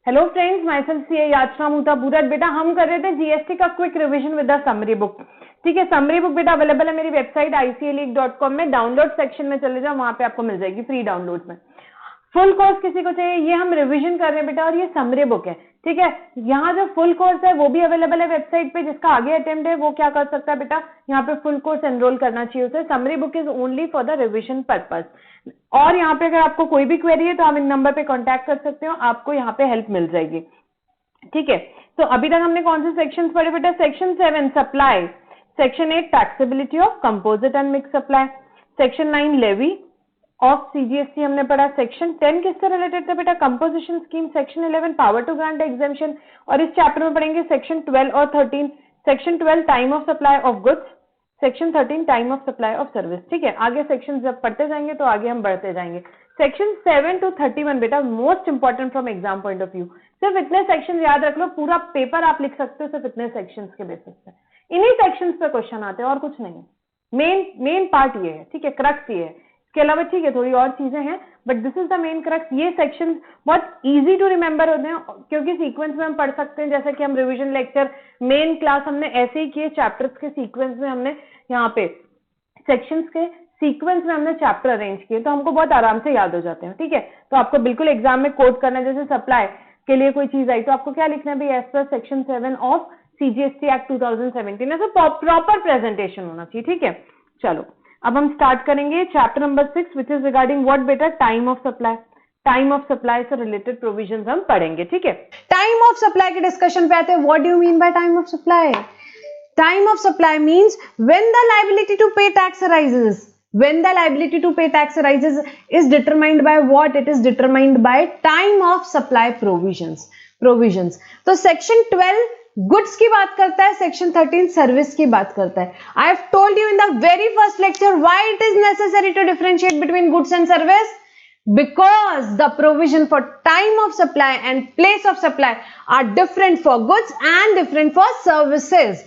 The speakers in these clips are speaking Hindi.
Hello friends, my self CA याचना मुता बुरट। बेटा हम कर रहे थे जीएसटी का quick revision with the summary book. ठीक है, समरी बुक बेटा अवेलेबल है मेरी वेबसाइट icaleak.com में। डाउनलोड सेक्शन में चले जाओ, वहां पे आपको मिल जाएगी फ्री डाउनलोड में। फुल कोर्स किसी को चाहिए, ये हम रिवीजन कर रहे हैं बेटा, और ये समरी बुक है। ठीक है, यहाँ जो फुल कोर्स है वो भी अवेलेबल है वेबसाइट पे। जिसका आगे अटेम्प्ट है वो क्या कर सकता है बेटा, यहाँ पे फुल कोर्स एनरोल करना चाहिए उसे। Summary book is only for the revision purpose. और यहाँ पे अगर आपको कोई भी क्वेरी है तो आप इन नंबर पे कॉन्टैक्ट कर सकते हो, आपको यहाँ पे हेल्प मिल जाएगी। ठीक है, तो अभी तक हमने कौन से सेक्शंस पढ़े बेटा? Section 7 supply, section 8 taxability of composite and mix supply, section 9 levy of CGST हमने पढ़ा। सेक्शन 10 किससे रिलेटेड था बेटा? Composition scheme. Section 11 power to grant exemption, और इस चैप्टर में पढ़ेंगे सेक्शन 12 और 13। Section 12 time of supply of goods, section 13 time of supply of service. ठीक है, आगे सेक्शन जब पढ़ते जाएंगे तो आगे हम बढ़ते जाएंगे। सेक्शन 7 to 31 बेटा most important from exam point of view. सिर्फ इतने सेक्शन याद रख लो, पूरा पेपर आप लिख सकते हो सिर्फ इतने सेक्शंस के बेसिस पे। इन्हीं सेक्शंस पे क्वेश्चन आते हैं और कुछ नहीं। मेन पार्ट ये है। ठीक है, क्रक्स ये है। इसके अलावा ठीक है थोड़ी और चीजें हैं, but this is the main crux. ये सेक्शन बहुत इजी टू रिमेंबर होते हैं क्योंकि सीक्वेंस में हम पढ़ सकते हैं। जैसे कि हम रिवीजन लेक्चर मेन क्लास हमने ऐसे ही किए, चैप्टर्स के सीक्वेंस में हमने यहाँ पे सेक्शंस के सीक्वेंस में हमने चैप्टर अरेंज किए, तो हमको बहुत आराम से याद हो जाते हैं। ठीक है, तो आपको बिल्कुल एग्जाम में कोट करना है। जैसे सप्लाई के लिए कोई चीज आई तो आपको क्या लिखना है भाई? As per section 7 of CGST act 2017। ऐसा प्रॉपर प्रेजेंटेशन होना चाहिए। ठीक है, चलो अब हम स्टार्ट करेंगे chapter number 6 which is regarding what बेटा? Time of supply. Time of supply से रिलेटेड प्रोविजंस हम पढ़ेंगे। ठीक है, टाइम ऑफ सप्लाई के डिस्कशन पे आते हैं। What do you mean by time of supply? Time of supply means when the liability to pay tax arises. When the liability to pay tax arises is determined by what? It is determined by time of supply provisions. तो section 12 goods की बात करता है, section 13 service की बात करता है. I have told you in the very first lecture why it is necessary to differentiate between goods and service. Because the provision for time of supply and place of supply are different for goods and different for services.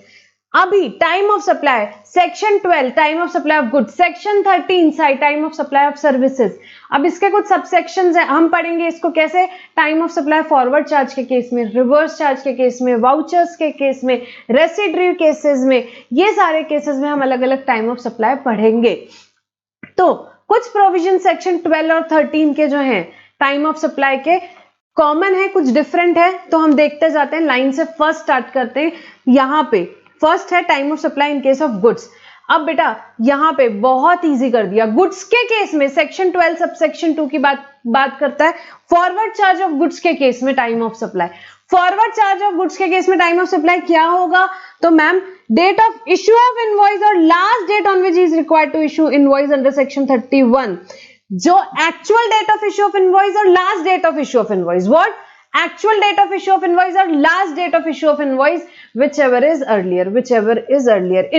अभी time of supply section 12 time of supply of goods, section 13 time of supply of services. अब इसके कुछ सबसेक्शंस हैं, हम पढ़ेंगे इसको कैसे। Time of supply forward charge के केस में, रिवर्स चार्ज के केस में, वाउचर्स के केस में, रेसिड्यू केसेस में, ये सारे केसेस में हम अलग अलग टाइम ऑफ सप्लाई पढ़ेंगे। तो कुछ प्रोविजन सेक्शन 12 और 13 के जो हैं टाइम ऑफ सप्लाई के कॉमन है, कुछ डिफरेंट है, तो हम देखते जाते हैं। लाइन से फर्स्ट स्टार्ट करते हैं। यहाँ पे फर्स्ट है time of supply in case of goods. अब बेटा यहां पे बहुत इजी कर दिया। गुड्स के केस में सेक्शन 12 सबसेक्शन 2 की बात करता है। फॉरवर्ड चार्ज ऑफ गुड्स के केस में time of supply, forward charge of goods के केस में टाइम ऑफ सप्लाई क्या होगा? तो ma'am date of issue of invoice और last date on which is required to issue invoice under section 31। जो actual date of issue of invoice और last date of issue of invoice, what? Actual date of issue of invoice और last date of issue of invoice, whichever is earlier.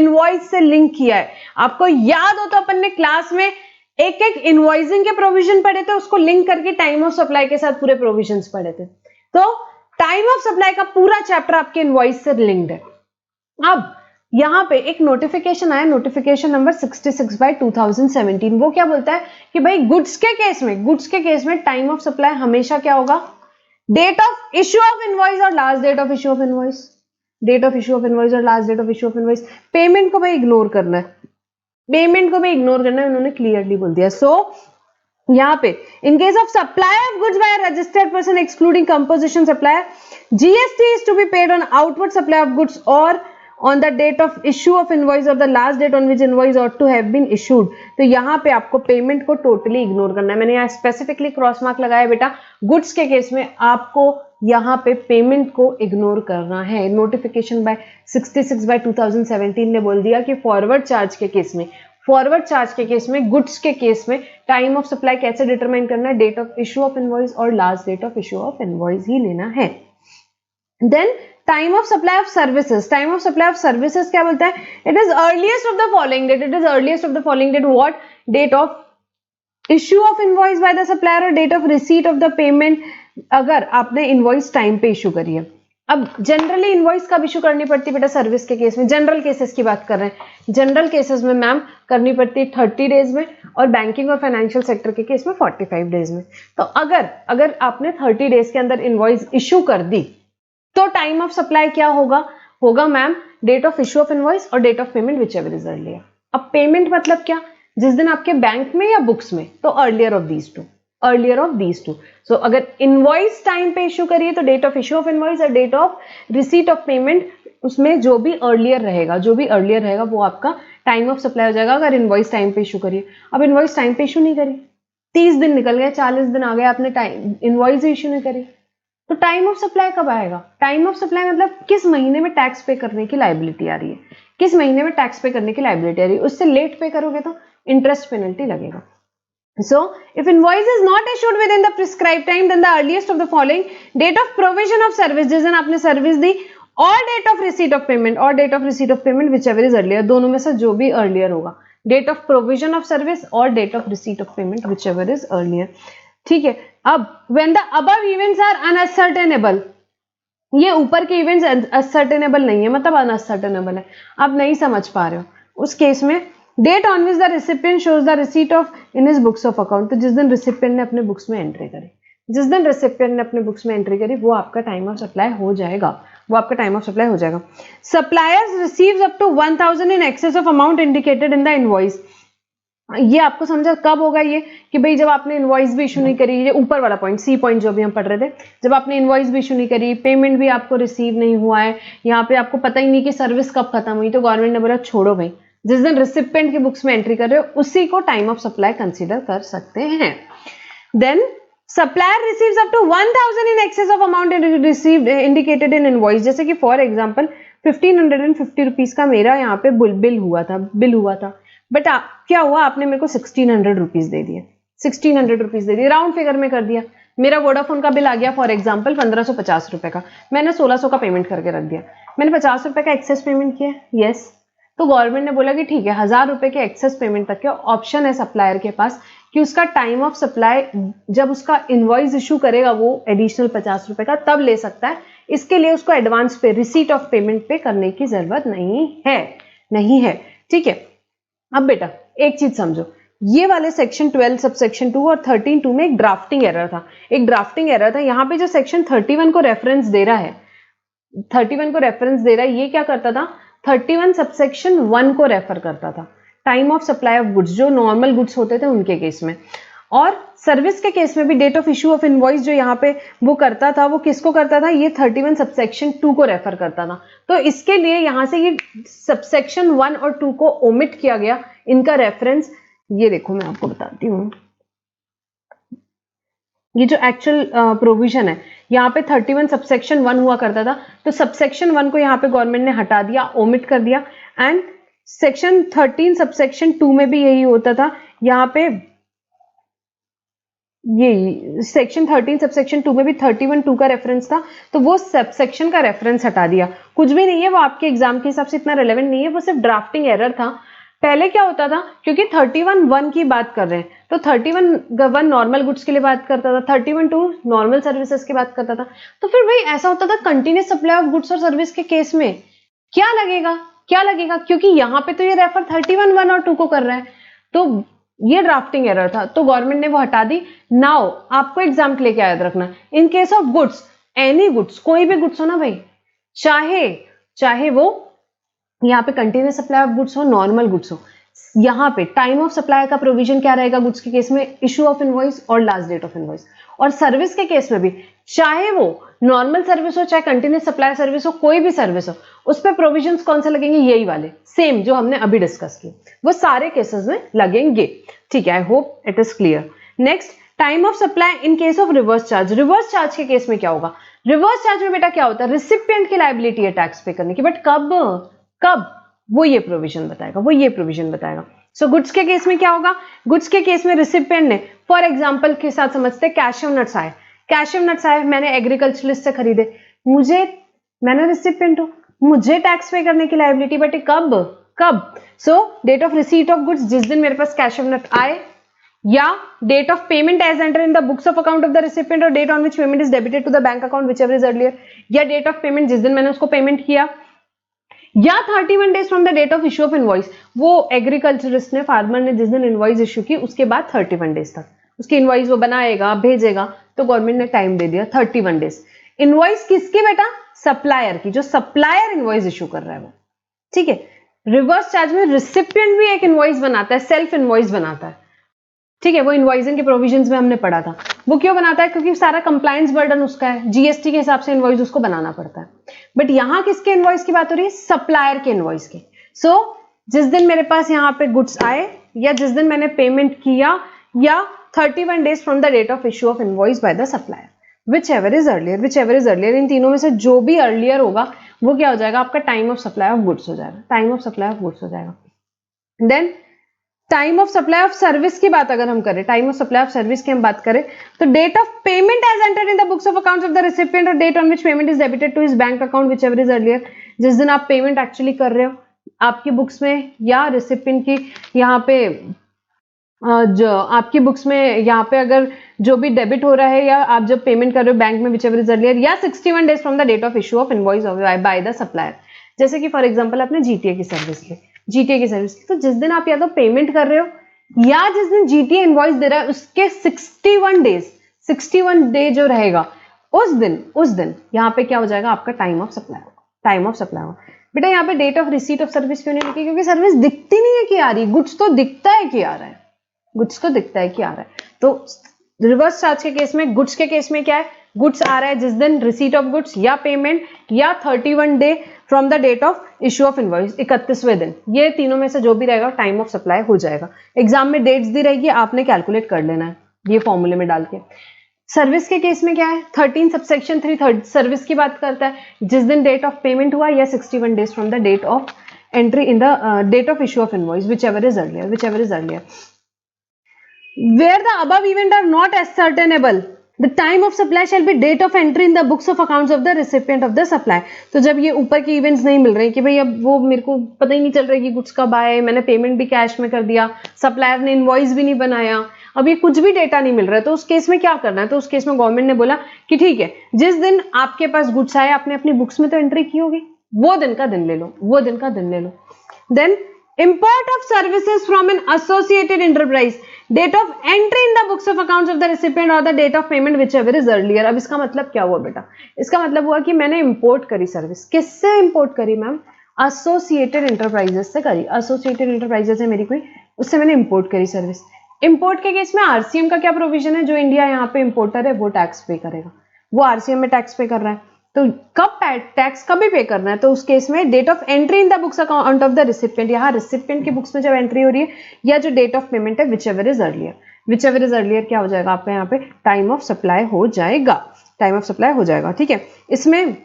Invoice से लिंक किया है। आपको याद हो तो अपन ने क्लास में एक एक इनवॉइसिंग के प्रोविजन पढ़े थे, उसको लिंक करके टाइम ऑफ सप्लाई के साथ पूरे प्रोविजंस पढ़े थे। तो टाइम ऑफ सप्लाई का पूरा चैप्टर आपके इनवॉइस से लिंक्ड है। अब यहाँ पे एक नोटिफिकेशन आया, नोटिफिकेशन नंबर 66/2017। वो क्या बोलता है कि भाई गुड्स के केस में टाइम ऑफ सप्लाई हमेशा क्या होगा? Date of issue of invoice और last date of issue of invoice, date of issue of invoice और last date of issue of invoice. Payment को भाई इग्नोर करना है, उन्होंने क्लियरली बोल दिया। सो यहाँ पे in case of supply of goods by registered person excluding composition supplier, GST is to be paid on outward supply of goods और on the date of issue of invoice or the last date on which invoice ought to have been issued। तो यहाँ पे आपको पेमेंट को टोटली इग्नोर करना है। मैंने यहाँ स्पेसिफिकली क्रॉस मार्क लगाया बेटा। गुड्स के केस में आपको यहाँ पे पेमेंट को इग्नोर करना है। नोटिफिकेशन बाय 66/2017 ने बोल दिया कि फॉरवर्ड चार्ज के केस में गुड्स के केस में टाइम ऑफ सप्लाई कैसे डिटरमाइन करना है? Date of issue of invoice और last date of issue of invoice ही लेना है। Then time of supply of services, time of supply of services क्या बोलता है? It is earliest of the following date, what? Date of issue of invoice by the supplier और date of receipt of the payment, अगर आपने इनवॉइस टाइम पे इशू करी है। अब जनरली इनवॉइस कब इशू करनी पड़ती है बेटा? सर्विस के केस में। जनरल केसेस की बात कर रहे हैं। जनरल केसेस में मैम करनी पड़ती है 30 डेज में, और बैंकिंग और फाइनेंशियल सेक्टर के केस में 45 डेज में। तो अगर आपने 30 डेज के अंदर इनवॉइस इशू कर दी तो टाइम ऑफ सप्लाई क्या होगा ma'am, date of issue of invoice और date of payment whichever is earlier. अब पेमेंट मतलब क्या, जिस दिन आपके बैंक में या बुक्स में, तो earlier of these two. So अगर इनवॉइस टाइम पे इशू करिए तो date of issue of invoice और date of receipt of payment, उसमें जो भी अर्लियर रहेगा वो आपका टाइम ऑफ सप्लाई हो जाएगा अगर इनवॉइस टाइम पे इशू करिए। अब इनवॉइस टाइम पे इशू नहीं करी, 30 दिन निकल गए, 40 दिन आ गए, आपने टाइम इनवॉइस इशू नहीं करी, तो टाइम ऑफ सप्लाई कब आएगा? टाइम ऑफ सप्लाई मतलब किस महीने में टैक्स पे करने की लायबिलिटी आ रही है, किस महीने में टैक्स पे करने की लायबिलिटी आ रही है। उससे लेट पे करोगे तो इंटरेस्ट पेनल्टी लगेगा। So, if invoice is not issued within the prescribed time, then the earliest of the following: date of provision of service, जिस दिन आपने सर्विस दी, और date of receipt of payment, whichever is earlier, दोनों में से जो भी earlier होगा, date of provision of service और date of receipt of payment, whichever is earlier। ठीक है। अब when the above events are unascertainable, ये ऊपर के इवेंट्स ascertainable नहीं है, मतलब unascertainable है, आप नहीं समझ पा रहे हो, उस केस में date on which the recipient shows the receipt of in his books of account, तो जिस दिन रेसिपिएंट ने अपने बुक्स में एंट्री करी, वो आपका टाइम ऑफ सप्लाई हो जाएगा। Suppliers receives up to 1000 in excess of amount indicated in the invoice. ये आपको समझा कब होगा ये, कि भाई जब आपने इनवॉइस भी इशू नहीं करी, ये ऊपर वाला पॉइंट, सी पॉइंट जो भी हम पढ़ रहे थे, जब आपने इनवॉइस भी इशू नहीं करी, पेमेंट भी आपको रिसीव नहीं हुआ है, यहाँ पे आपको पता ही नहीं कि सर्विस कब खत्म हुई, तो गवर्नमेंट ने बोला छोड़ो भाई, जिस दिन रिसिपिएंट की बुक्स में एंट्री कर रहे हो उसी को टाइम ऑफ सप्लाई कंसीडर कर सकते हैं। Then supplier receives up to 1000 in excess of amount received indicated in invoice. जैसे कि फॉर एग्जांपल 1550 रुपीज का मेरा यहाँ पे बिल हुआ था, बट क्या हुआ, आपने मेरे को 1600 रुपीज दे दिए, राउंड फिगर में कर दिया। मेरा वोडाफोन का बिल आ गया फॉर एग्जांपल 1550 रुपए का, मैंने 1600 का पेमेंट करके रख दिया, मैंने 50 रुपए का एक्सेस पेमेंट किया, यस, तो गवर्नमेंट ने बोला कि ठीक है 1000 रुपए के एक्सेस पेमेंट तक के ऑप्शन है सप्लायर के पास कि उसका टाइम ऑफ सप्लाई जब उसका इनवॉइस इशू करेगा वो एडिशनल 50 रुपए का तब ले सकता है। इसके लिए उसको एडवांस पे, रिसीट ऑफ पेमेंट पे करने की जरूरत नहीं है। ठीक है। अब बेटा एक चीज समझो, ये वाले सेक्शन 12 सबसेक्शन 2 और 13(2) में एक ड्राफ्टिंग एरर था, यहाँ पे जो सेक्शन 31 को रेफरेंस दे रहा है, ये क्या करता था, 31 सबसेक्शन 1 को रेफर करता था, time of supply of goods, जो नॉर्मल गुड्स होते थे उनके केस में, और सर्विस के केस में भी date of issue of invoice जो यहाँ पे वो करता था, वो किसको करता था, ये 31 सबसेक्शन 2 को रेफर करता था। तो इसके लिए यहाँ से ये सबसेक्शन 1 और 2 को ओमिट किया गया, इनका रेफरेंस ये देखो, मैं आपको बताती हूँ, ये जो एक्चुअल प्रोविजन है यहाँ पे 31 सबसेक्शन 1 हुआ करता था, तो सबसेक्शन 1 को यहाँ पे गवर्नमेंट ने हटा दिया, ओमिट कर दिया, एंड सेक्शन 13 सबसेक्शन 2 में भी यही होता था। यहाँ पे ये सेक्शन 13 सबसेक्शन 2 में भी 31(2) का रेफरेंस था, तो वो सबसेक्शन का रेफरेंस हटा दिया। कुछ भी नहीं है, वो आपके एग्जाम के हिसाब से इतना रेलेवेंट नहीं है, वो सिर्फ ड्राफ्टिंग एरर था। पहले क्या होता था, क्योंकि 31(1) की बात कर रहे हैं, तो 31(1) नॉर्मल गुड्स के लिए बात करता था, 31(2) नॉर्मल सर्विसेज की बात करता था, तो फिर भाई ऐसा होता था कंटिन्यूस सप्लाई ऑफ गुड्स और सर्विस के केस में क्या लगेगा, क्योंकि यहाँ पे तो ये रेफर 31(1) और 2 को कर रहा है, तो ये ड्राफ्टिंग एरर था, तो गवर्नमेंट ने वो हटा दी। नाउ आपको एग्जाम के लिए क्या याद रखना, इन case of goods, any goods, कोई भी गुड्स हो ना भाई, चाहे वो यहाँ पे कंटिन्यूस सप्लाई ऑफ गुड्स हो, नॉर्मल गुड्स हो, यहाँ पे टाइम ऑफ सप्लाई का प्रोविजन क्या रहेगा गुड्स के केस में, इशू ऑफ इनवॉइस और लास्ट डेट ऑफ इनवॉइस। और सर्विस के केस में भी, चाहे वो नॉर्मल सर्विस हो, चाहे कंटिन्यूस सप्लाई सर्विस हो, कोई भी सर्विस हो, उस पर प्रोविजंस कौन से लगेंगे, यही वाले सेम जो हमने अभी डिस्कस किए, वो सारे केसेस में लगेंगे। ठीक है, I hope it is clear. Next, time of supply in case of reverse charge. Reverse charge के केस में क्या होगा, रिवर्स चार्ज में बेटा क्या होता है, रिसिपिएंट की लायबिलिटी है टैक्स पे करने की, बट कब वो ये प्रोविजन बताएगा। सो गुड्स के केस में क्या होगा, गुड्स के केस में रिसिपिएंट ने, फॉर एग्जांपल के साथ समझते हैं, कैशव नट्स आए, मैंने एग्रीकल्चरलिस्ट से खरीदे, मैंने रिसिपिएंट हूं, मुझे टैक्स पे करने की लायबिलिटी, बट कब so date of receipt of goods, जिस दिन मेरे पास कैशव नट आए, या date of payment as enter in the books of account of the recipient, और date on which payment is debited to the bank account whichever is earlier, या डेट ऑफ पेमेंट जिस दिन मैंने उसको पेमेंट किया, या 31 days from the date of issue of invoice. वो एग्रीकल्चरिस्ट ने, फार्मर ने जिस दिन इनवॉइस इश्यू की उसके बाद 31 डेज तक उसकी इनवॉइस वो बनाएगा, भेजेगा, तो गवर्नमेंट ने टाइम दे दिया 31 डेज। इनवॉइस किसकी बेटा? सप्लायर की, जो सप्लायर इनवॉइस इश्यू कर रहा है वो, ठीक है। रिवर्स चार्ज में रिसिपिएंट भी एक इनवॉइस बनाता है, सेल्फ इनवॉइस बनाता है, ठीक है। वो इनवॉइसिंग के प्रोविजंस में हमने पढ़ा था। वो क्यों बनाता है? क्योंकि सारा कंप्लायंस बर्डन उसका है, जीएसटी के हिसाब से इनवॉइस उसको बनाना पड़ता है। बट यहां किसके इनवॉइस की बात हो रही है? सप्लायर के इनवॉइस की। सो जिस दिन मेरे पास यहाँ पे गुड्स आए या जिस दिन मैंने पेमेंट किया या 31 days from the date of issue of invoice by the supplier, whichever is earlier, इन तीनों में से जो भी अर्लियर होगा वो क्या हो जाएगा? आपका time of supply of goods हो जाएगा, time of supply of goods हो जाएगा। Then time of supply of service की बात अगर हम करें, time of supply of service की हम बात करें, तो date of payment as entered in the books of accounts of the recipient और date on which payment is debited to his bank account, whichever is earlier. जिस दिन आप पेमेंट एक्चुअली कर रहे हो आपकी बुक्स में या रिसिपिएंट की यहाँ पे जो आपकी बुक्स में यहाँ पे अगर जो भी डेबिट हो रहा है या आप जब पेमेंट कर रहे हो बैंक में, व्हिचएवर इज अर्लियर, या 61 days from the date of issue of invoice by the supplier. जैसे कि फॉर एग्जांपल आपने जीटीए की सर्विस ली, जीटीए की सर्विस की, तो जिस दिन आप या तो पेमेंट कर रहे हो या जिस दिन जीटीए इनवॉइस दे रहा है उसके 61 डे जो रहेगा उस दिन यहाँ पे क्या हो जाएगा? आपका टाइम ऑफ सप्लाई होगा, टाइम ऑफ सप्लाई होगा। बेटा यहाँ पे date of receipt of service क्यों नहीं लिखी? क्योंकि सर्विस दिखती नहीं है कि आ रही, गुड्स तो दिखता है कि आ रहा है, गुड्स तो दिखता है कि आ रहा है। तो रिवर्स चार्ज के केस में, गुड्स के केस में क्या है? गुड्स आ रहा है जिस दिन रिसीट ऑफ गुड्स या पेमेंट या 31 day from the date of issue of invoice, 31वें दिन, ये तीनों में से जो भी रहेगा टाइम ऑफ सप्लाई हो जाएगा। एग्जाम में डेट्स दी रहेगी, आपने कैलकुलेट कर लेना है ये फॉर्मूले में डाल के। सर्विस के केस में क्या है? 13 सबसेक्शन 3 सर्विस की बात करता है जिस दिन डेट ऑफ पेमेंट हुआ या 61 days from the date of entry in the date of issue of invoice, whichever is earlier. Where the above event are not ascertainable, the time of supply shall be date of entry in the books of accounts of the recipient of the supply। तो जब ये ऊपर के इवेंट्स नहीं मिल रहे कि भाई अब वो मेरे को पता ही नहीं चल रहा है कि गुड्स कब आए, मैंने पेमेंट भी कैश में कर दिया, सप्लायर ने इनवॉइस भी नहीं बनाया, अब ये कुछ भी डेटा नहीं मिल रहा है, तो उस केस में क्या करना है? तो उस केस में गवर्नमेंट ने बोला कि ठीक है, जिस दिन आपके पास गुड्स आए आपने अपनी बुक्स में तो एंट्री की होगी, वो दिन का दिन ले लो, then import of services from an associated enterprise, date of entry in the books of accounts of the recipient or the date of payment whichever is earlier। अब इसका मतलब क्या हुआ बेटा? इसका मतलब हुआ कि मैंने इंपोर्ट करी सर्विस, किससे इंपोर्ट करी मैम? एसोसिएटेड एंटरप्राइजेस से करी, एसोसिएटेड एंटरप्राइजेस है मेरी कोई, उससे मैंने इंपोर्ट करी सर्विस। इंपोर्ट के केस में आरसीएम का क्या प्रोविजन है? जो इंडिया यहाँ पे इंपोर्टर है वो टैक्स पे करेगा, वो आरसीएम में टैक्स पे कर रहा है, तो कब टैक्स कभी पे करना है? तो उस केस में date of entry in the books account of the recipient, यहाँ रिसिपिएंट की बुक्स में जब एंट्री हो रही है या जो डेट ऑफ पेमेंट है, व्हिचएवर इज अर्लियर क्या हो जाएगा? आपका यहाँ पे टाइम ऑफ सप्लाई हो जाएगा, ठीक है। इसमें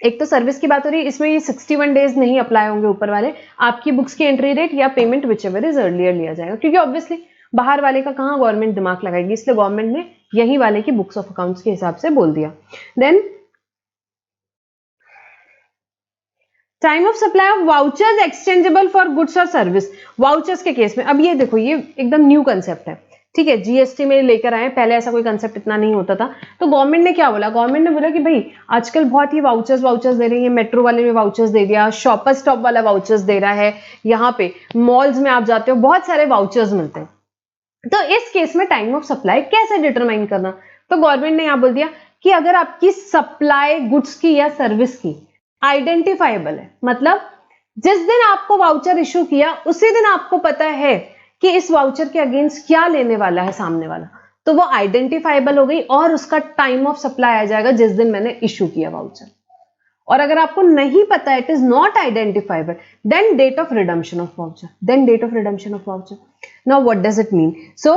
एक तो सर्विस की बात हो रही है, इसमें ये 61 डेज नहीं अप्लाई होंगे ऊपर वाले, आपकी बुक्स की एंट्री डेट या पेमेंट व्हिचएवर इज अर्लियर लिया जाएगा, क्योंकि ऑब्वियसली बाहर वाले का कहाँ गवर्नमेंट दिमाग लगाएगी, इसलिए गवर्नमेंट ने यही वाले की बुक्स ऑफ अकाउंट्स के हिसाब से बोल दिया। Then time of supply of vouchers exchangeable for goods और सर्विस। वाउचर्स के केस में अब ये देखो, ये एकदम न्यू कंसेप्ट है, ठीक है, जीएसटी में लेकर आए, पहले ऐसा कोई कंसेप्ट इतना नहीं होता था। तो गवर्नमेंट ने क्या बोला? गवर्नमेंट ने बोला कि भाई आजकल बहुत ही वाउचर्स दे रही है, मेट्रो वाले ने वाउचर्स दे दिया, शॉपर स्टॉप वाला वाउचर्स दे रहा है, यहाँ पे मॉल्स में आप जाते हो बहुत सारे वाउचर्स मिलते हैं। तो इस केस में टाइम ऑफ सप्लाई कैसे डिटरमाइन करना? तो गवर्नमेंट ने यहाँ बोल दिया कि अगर आपकी सप्लाई गुड्स की या सर्विस की आइडेंटिफाइबल है, मतलब जिस दिन आपको वाउचर इशू किया उसी दिन आपको पता है कि इस वाउचर के अगेंस्ट क्या लेने वाला है सामने वाला, तो वो आइडेंटिफाइबल हो गई और उसका टाइम ऑफ सप्लाई आ जाएगा जिस दिन मैंने इशू किया वाउचर। और अगर आपको नहीं पता, it is not identifiable, then date of redemption of voucher. Now what does it mean? So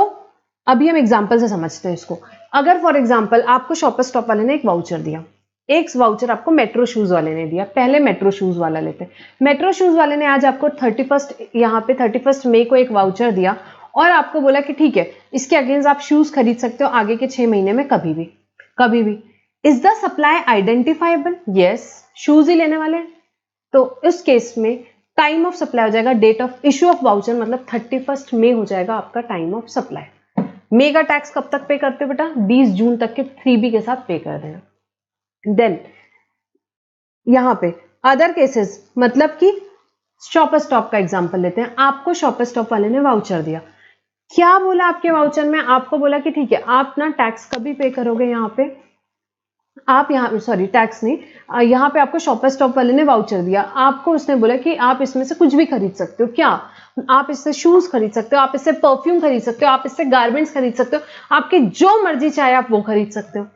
अभी हम एग्जांपल से समझते हैं इसको। अगर फॉर एग्जांपल आपको शॉपर स्टॉप वाले ने एक वाउचर दिया, एक वाउचर आपको मेट्रो शूज वाले ने दिया, पहले मेट्रो शूज वाला लेते हैं। मेट्रो शूज वाले ने आज आपको 31 मई को एक वाउचर दिया और आपको बोला कि ठीक है, इसके अगेंस्ट आप शूज खरीद सकते हो आगे के 6 महीने में कभी भी। Is the supply identifiable? Yes, shoes ही लेने वाले। तो उस केस में टाइम ऑफ सप्लाई हो जाएगा date of issue of voucher, मतलब 31 मई हो जाएगा आपका टाइम ऑफ सप्लाई। मई का टैक्स कब तक पे करते हो बेटा? 20 जून तक के 3B के साथ पे कर देना। देन यहां पे अदर केसेस मतलब कि शॉपर स्टॉप का एग्जांपल लेते हैं। आपको शॉपर स्टॉप वाले ने वाउचर दिया, क्या बोला आपके वाउचर में? आपको बोला कि ठीक है आप ना टैक्स कभी पे करोगे, यहाँ पे आप यहाँ सॉरी टैक्स नहीं, यहाँ पे आपको शॉपर स्टॉप वाले ने वाउचर दिया, आपको उसने बोला कि आप इसमें से कुछ भी खरीद सकते हो। क्या? आप इससे शूज खरीद सकते हो, आप इससे परफ्यूम खरीद सकते हो, आप इससे गारमेंट्स खरीद सकते हो, आपके जो मर्जी चाहे आप वो खरीद सकते हो,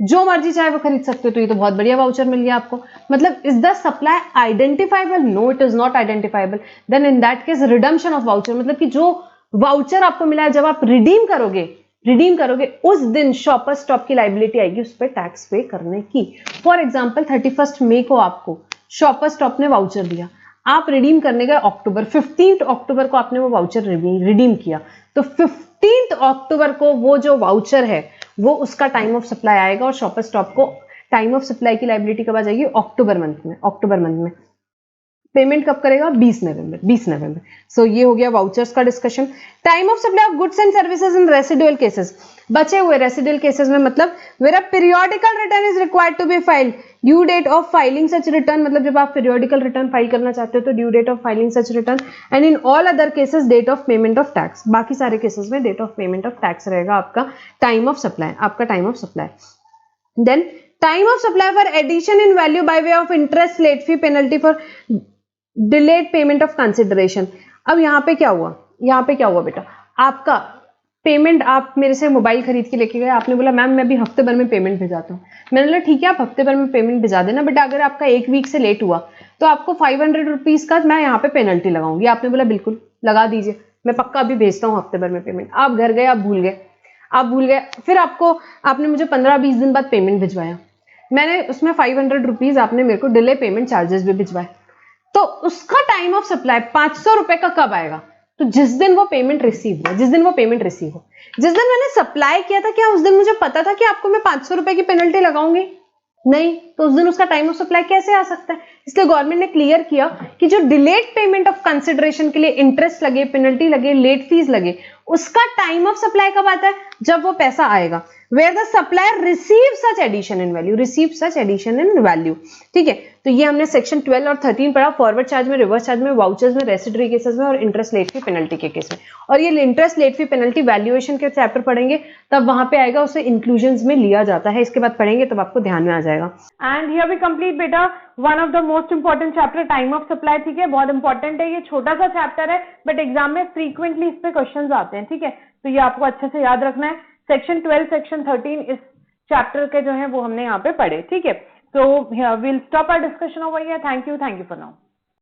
जो मर्जी चाहे वो खरीद सकते हो। तो ये तो बहुत बढ़िया वाउचर मिल गया आपको। मतलब is the supply identifiable? No, it is not identifiable. Then in that case redemption of voucher, मतलब कि जो वाउचर आपको मिला है जब आप रिडीम करोगे उस दिन शॉपर स्टॉप की लाइबिलिटी आएगी उस पर टैक्स पे करने की। फॉर एग्जांपल 31 मई को आपको शॉपर स्टॉप ने वाउचर दिया, आप रिडीम करने गए अक्टूबर, 15 अक्टूबर को आपने वो वाउचर रिडीम किया, तो 15 अक्टूबर को वो जो वाउचर है वो उसका टाइम ऑफ सप्लाई आएगा और शॉपर स्टॉप को टाइम ऑफ सप्लाई की लाइबिलिटी कब आ जाएगी? अक्टूबर मंथ में। पेमेंट कब करेगा? 20 नवंबर। सो ये हो गया वाउचर्स का discussion. Time of supply of goods and services in residual cases, बचे हुए रेसिडुअल केसेस में मतलब where a periodical return is required to be filed, due date of filing such return, मतलब जब आप पीरियोडिकल रिटर्न फाइल करना चाहते हो तो due date of filing such return, and in all other cases date of payment of tax. बाकी सारे केसेस में date of payment of tax रहेगा आपका time of supply. Then time of supply for addition in value by way of interest, late fee, penalty for delayed payment of consideration. अब यहाँ पे क्या हुआ बेटा, आपका पेमेंट, आप मेरे से मोबाइल खरीद के लेके गए, आपने बोला मैम मैं अभी हफ्ते भर में पेमेंट भिजाता हूँ। मैंने बोला ठीक है आप हफ्ते भर में पेमेंट भिजा देना, बट अगर आपका 1 वीक से लेट हुआ तो आपको 500 रुपीज का मैं यहाँ पे पेनल्टी लगाऊंगी। आपने बोला बिल्कुल लगा दीजिए, मैं पक्का अभी भेजता हूँ हफ्ते भर में पेमेंट। आप घर गए, आप भूल गए, फिर आपने मुझे 15-20 दिन बाद पेमेंट भिजवाया, मैंने उसमें 500 रुपीज आपने मेरे को डिले पेमेंट चार्जेस भी भिजवाए, तो उसका टाइम ऑफ सप्लाई 500 रुपए का कब आएगा? तो जिस दिन वो पेमेंट रिसीव हो, जिस दिन मैंने सप्लाई किया था, क्या उस दिन मुझे पता था कि आपको मैं 500 रुपए की पेनल्टी लगाऊंगी? नहीं, तो उस दिन उसका टाइम ऑफ सप्लाई कैसे आ सकता है? इसलिए गवर्नमेंट ने क्लियर किया कि जो डिलेड पेमेंट ऑफ कंसिडरेशन के लिए इंटरेस्ट लगे, पेनल्टी लगे, लेट फीस लगे, उसका टाइम ऑफ सप्लाई कब आता है? जब वो पैसा आएगा। Where the supplier receive such addition in value, ठीक है। तो ये हमने सेक्शन 12 और 13 पढ़ा, फॉरवर्ड चार्ज में, रिवर्स चार्ज में, वाउचर्स में, रेसिडरी केसेस में और इंटरेस्ट लेट फी पेनल्टी के केस में। और ये interest late fee penalty valuation के चैप्टर पढ़ेंगे तब वहां पे आएगा, उसे इंक्लूजन में लिया जाता है। इसके बाद पढ़ेंगे तब आपको ध्यान में आ जाएगा। एंड हियर वी कंप्लीट बेटा one of the most important chapter time of supply, ठीक है। बहुत इंपॉर्टेंट है, ये छोटा सा चैप्टर है बट एग्जाम में फ्रीक्वेंटली इस पे क्वेश्चंस आते हैं, ठीक है। तो ये आपको अच्छे से याद रखना है। सेक्शन 12 सेक्शन 13 इस चैप्टर के जो है वो हमने यहाँ पे पढ़े, ठीक है। So here we'll stop our discussion over here. Thank you for now.